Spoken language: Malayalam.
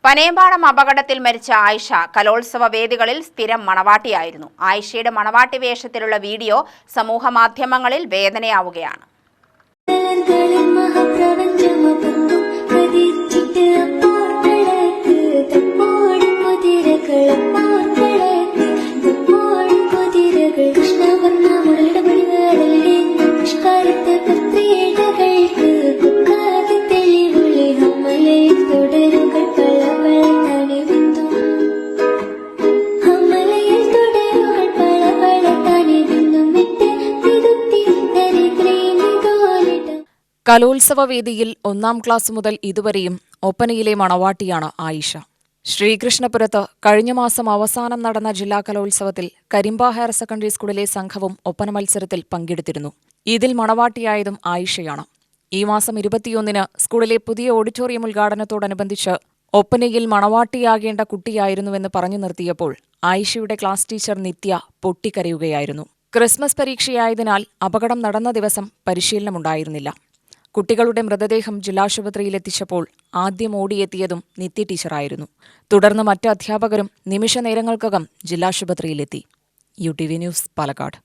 പനയമ്പാടം അപകടത്തിൽ മരിച്ച ആയിഷ കലോത്സവ വേദികളിൽ സ്ഥിരം മണവാട്ടിയായിരുന്നു. ആയിഷയുടെ മണവാട്ടി വേഷത്തിലുള്ള വീഡിയോ സമൂഹമാധ്യമങ്ങളിൽ വേദനയാവുകയാണ്. കലോത്സവ വേദിയിൽ 1ാം ക്ലാസ് മുതൽ ഇതുവരെയും ഒപ്പനയിലെ മണവാട്ടിയാണ് ആയിഷ. ശ്രീകൃഷ്ണപുരത്ത് കഴിഞ്ഞ മാസം അവസാനം നടന്ന ജില്ലാ കലോത്സവത്തിൽ കരിമ്പ ഹയർ സെക്കൻഡറി സ്കൂളിലെ സംഘവും ഒപ്പന മത്സരത്തിൽ പങ്കെടുത്തിരുന്നു. ഇതിൽ മണവാട്ടിയായതും ആയിഷയാണ്. ഈ മാസം 21-ന് സ്കൂളിലെ പുതിയ ഓഡിറ്റോറിയം ഉദ്ഘാടനത്തോടനുബന്ധിച്ച് ഒപ്പനയിൽ മണവാട്ടിയാകേണ്ട കുട്ടിയായിരുന്നുവെന്ന് പറഞ്ഞു നിർത്തിയപ്പോൾ ആയിഷയുടെ ക്ലാസ് ടീച്ചർ നിത്യ പൊട്ടിക്കരയുകയായിരുന്നു. ക്രിസ്മസ് പരീക്ഷയായതിനാൽ അപകടം നടന്ന ദിവസം പരിശീലനമുണ്ടായിരുന്നില്ല. കുട്ടികളുടെ മൃതദേഹം ജില്ലാശുപത്രിയിലെത്തിച്ചപ്പോൾ ആദ്യം ഓടിയെത്തിയതും നിത്യ ടീച്ചറായിരുന്നു. തുടർന്ന് മറ്റ് അധ്യാപകരും നിമിഷ നേരങ്ങൾക്കകം ജില്ലാശുപത്രിയിലെത്തി. UTV news, Palakkad.